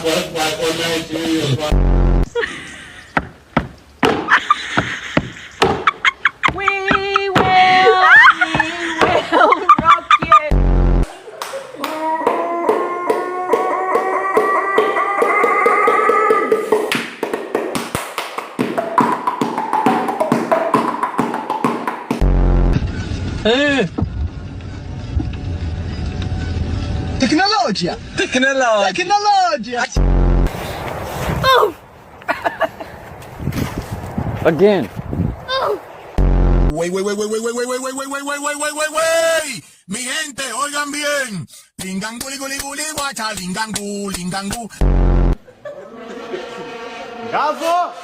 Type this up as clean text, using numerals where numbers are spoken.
rock you. Tecnologia! Tecnologia! Tecnologia! Oh! Again. Wey. Mi gente, oigan bien. Lingan guli guli guli guacha, lingan gu. Gaso!